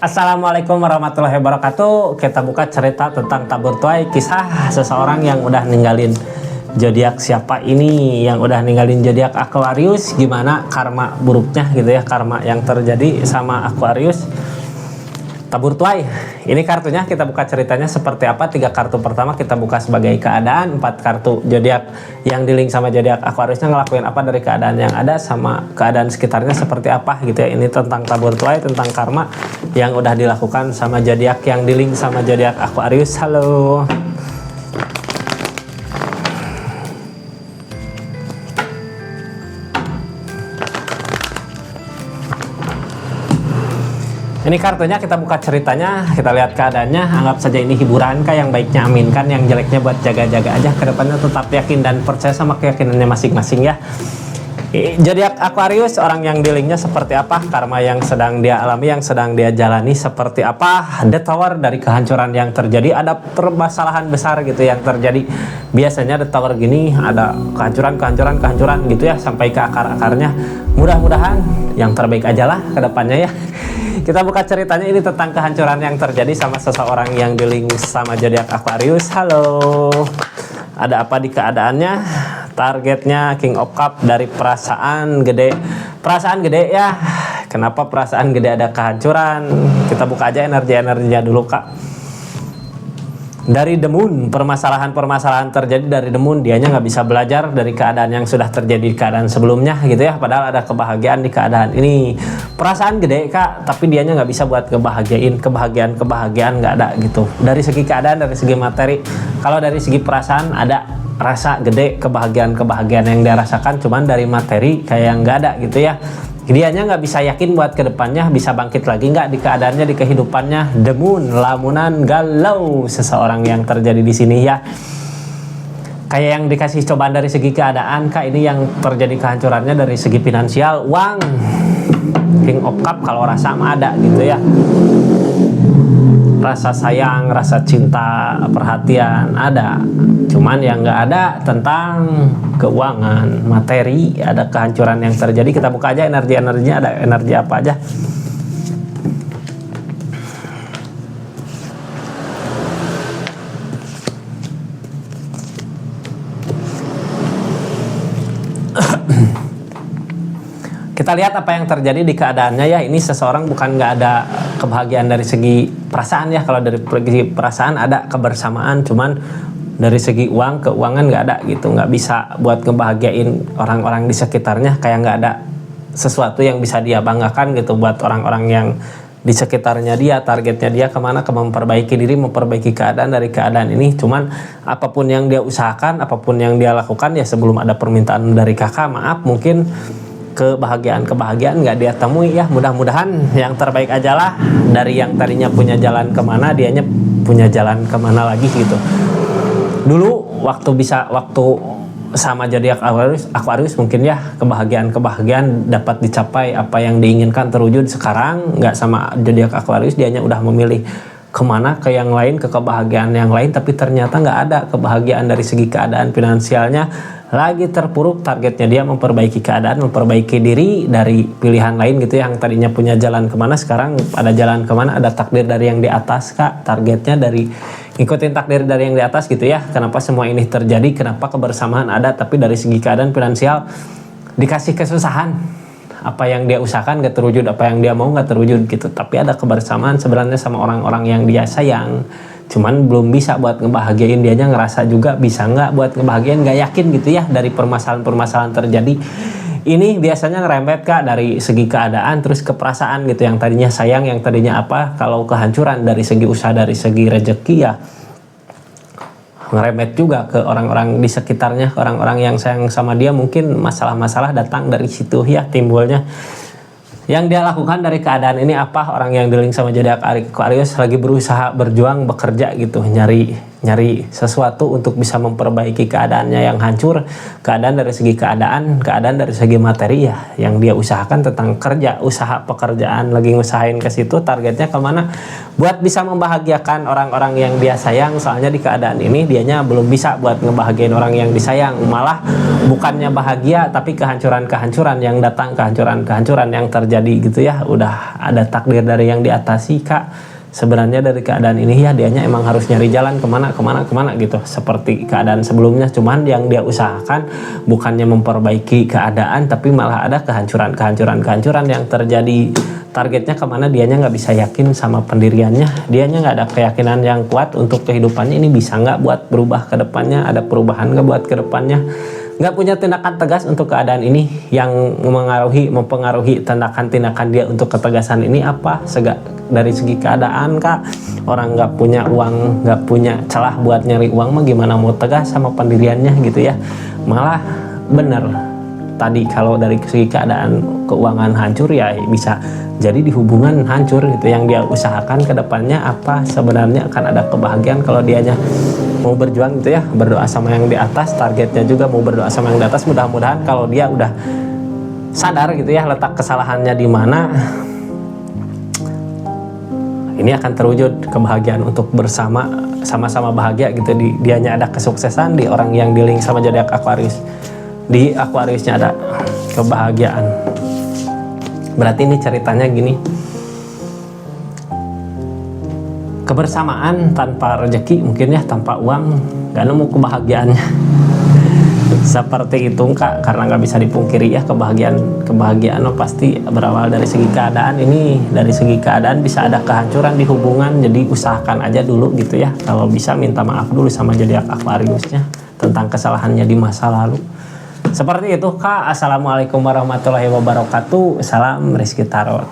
Assalamualaikum warahmatullahi wabarakatuh. Kita buka cerita tentang tabur tuai, kisah seseorang yang udah ninggalin zodiak. Siapa ini yang udah ninggalin zodiak Aquarius? Gimana karma buruknya gitu ya, karma yang terjadi sama Aquarius. Tabur tuai, ini kartunya kita buka ceritanya seperti apa. 3 kartu pertama kita buka sebagai keadaan, 4 kartu zodiak yang di link sama zodiak Aquariusnya ngelakuin apa dari keadaan yang ada sama keadaan sekitarnya seperti apa gitu ya. Ini tentang tabur tuai, tentang karma yang udah dilakukan sama zodiak yang di link sama zodiak Aquarius. Halo. Ini kartunya kita buka ceritanya, kita lihat keadaannya. Anggap saja ini hiburan, kah yang baiknya aminkan, yang jeleknya buat jaga-jaga aja. Kedepannya tetap yakin dan percaya sama keyakinannya masing-masing ya. Zodiak Aquarius, orang yang di linknya seperti apa, karma yang sedang dia alami, yang sedang dia jalani seperti apa. The Tower, dari kehancuran yang terjadi, ada permasalahan besar gitu yang terjadi. Biasanya The Tower gini ada kehancuran gitu ya, sampai ke akar-akarnya. Mudah-mudahan yang terbaik aja lah kedepannya ya. Kita buka ceritanya, ini tentang kehancuran yang terjadi sama seseorang yang di link sama zodiak Aquarius. Halo. Ada apa di keadaannya? Targetnya King of Cup, dari perasaan gede. Perasaan gede ya. Kenapa perasaan gede ada kehancuran? Kita buka aja energi-energinya dulu, Kak. Dari The Moon, permasalahan terjadi dari The Moon. Dianya nggak bisa belajar dari keadaan yang sudah terjadi di keadaan sebelumnya gitu ya. Padahal ada kebahagiaan di keadaan ini. Perasaan gede, Kak, tapi dianya nggak bisa buat kebahagiaan nggak ada gitu. Dari segi keadaan, dari segi materi. Kalau dari segi perasaan ada rasa gede, kebahagiaan yang dia rasakan. Cuman dari materi kayak nggak ada gitu ya. Dianya nggak bisa yakin buat kedepannya bisa bangkit lagi nggak di keadaannya, di kehidupannya. The Moon, lamunan galau seseorang yang terjadi di sini ya. Kayak yang dikasih cobaan dari segi keadaan, Kak, ini yang terjadi kehancurannya dari segi finansial, uang. King of Cup, kalau rasa mah ada gitu ya. Rasa sayang, rasa cinta, perhatian ada. Cuman yang nggak ada tentang keuangan, materi, ada kehancuran yang terjadi. Kita buka aja energi-energinya, ada energi apa aja. Kita lihat apa yang terjadi di keadaannya ya. Ini seseorang bukan nggak ada kebahagiaan dari segi perasaan ya. Kalau dari segi perasaan ada kebersamaan, cuman dari segi keuangan nggak ada gitu. Nggak bisa buat ngebahagiain orang-orang di sekitarnya. Kayak nggak ada sesuatu yang bisa dia banggakan gitu buat orang-orang yang di sekitarnya dia. Targetnya dia kemana? Ke memperbaiki diri, memperbaiki keadaan dari keadaan ini. Cuman apapun yang dia usahakan, apapun yang dia lakukan ya, sebelum ada permintaan dari kakak, maaf, mungkin kebahagiaan nggak dia temui ya. Mudah-mudahan yang terbaik aja lah. Dari yang tadinya punya jalan kemana, dianya punya jalan kemana lagi gitu. Dulu waktu sama zodiak Aquarius mungkin ya kebahagiaan dapat dicapai, apa yang diinginkan terwujud. Sekarang nggak sama zodiak Aquarius, dianya udah memilih kemana, ke yang lain, ke kebahagiaan yang lain, tapi ternyata nggak ada kebahagiaan dari segi keadaan finansialnya. Lagi terpuruk, targetnya dia memperbaiki keadaan, memperbaiki diri dari pilihan lain gitu. Yang tadinya punya jalan kemana, sekarang ada jalan kemana, ada takdir dari yang di atas, Kak. Targetnya dari ngikutin takdir dari yang di atas gitu ya. Kenapa semua ini terjadi, kenapa kebersamaan ada, tapi dari segi keadaan finansial dikasih kesusahan. Apa yang dia usahakan gak terwujud, apa yang dia mau gak terwujud gitu. Tapi ada kebersamaan sebenarnya sama orang-orang yang dia sayang. Cuman belum bisa buat ngebahagiain, dianya ngerasa juga bisa nggak buat ngebahagiain, nggak yakin gitu ya. Dari permasalahan terjadi ini biasanya ngerembet, Kak, dari segi keadaan terus ke perasaan gitu. Yang tadinya sayang, yang tadinya apa, kalau kehancuran dari segi usaha, dari segi rezeki ya ngerembet juga ke orang-orang di sekitarnya, orang-orang yang sayang sama dia. Mungkin masalah-masalah datang dari situ ya timbulnya. Yang dia lakukan dari keadaan ini apa? Orang yang di link sama zodiak Aquarius lagi berusaha, berjuang, bekerja gitu, nyari nyari sesuatu untuk bisa memperbaiki keadaannya yang hancur, keadaan dari segi keadaan dari segi materi ya, yang dia usahakan tentang kerja, usaha pekerjaan, lagi ngusahain ke situ, targetnya kemana? Buat bisa membahagiakan orang-orang yang dia sayang. Soalnya di keadaan ini dianya belum bisa buat ngebahagiain orang yang disayang, malah bukannya bahagia tapi kehancuran-kehancuran yang datang, kehancuran-kehancuran yang terjadi gitu ya. Udah ada takdir dari yang di atas sih Kak. Sebenarnya dari keadaan ini ya dianya emang harus nyari jalan kemana gitu, seperti keadaan sebelumnya, cuman yang dia usahakan bukannya memperbaiki keadaan tapi malah ada kehancuran yang terjadi. Targetnya kemana, dianya nggak bisa yakin sama pendiriannya, dianya nggak ada keyakinan yang kuat untuk kehidupannya ini bisa nggak buat berubah ke depannya, ada perubahan nggak buat ke depannya, nggak punya tindakan tegas untuk keadaan ini yang mempengaruhi tindakan dia untuk ketegasan ini apa. Dari segi keadaan Kak, orang nggak punya uang, nggak punya celah buat nyari uang mah gimana mau tegas sama pendiriannya gitu ya. Malah bener tadi kalau dari segi keadaan keuangan hancur ya bisa jadi di hubungan hancur gitu. Yang dia usahakan ke depannya apa, sebenarnya akan ada kebahagiaan kalau dianya mau berjuang gitu ya, berdoa sama yang di atas, targetnya juga mau berdoa sama yang di atas. Mudah-mudahan kalau dia udah sadar gitu ya letak kesalahannya di mana, ini akan terwujud kebahagiaan untuk bersama, sama-sama bahagia gitu. Dianya ada kesuksesan, di orang yang di link sama zodiak Aquarius, di Aquariusnya ada kebahagiaan. Berarti ini ceritanya gini, kebersamaan tanpa rezeki mungkin ya, tanpa uang gak nemu kebahagiaannya. Seperti itu Kak, karena nggak bisa dipungkiri ya, kebahagiaan pasti berawal dari segi keadaan. Ini dari segi keadaan bisa ada kehancuran di hubungan, jadi usahakan aja dulu gitu ya, kalau bisa minta maaf dulu sama zodiak Aquariusnya tentang kesalahannya di masa lalu. Seperti itu Kak. Assalamualaikum warahmatullahi wabarakatuh. Salam Rizky Tarot.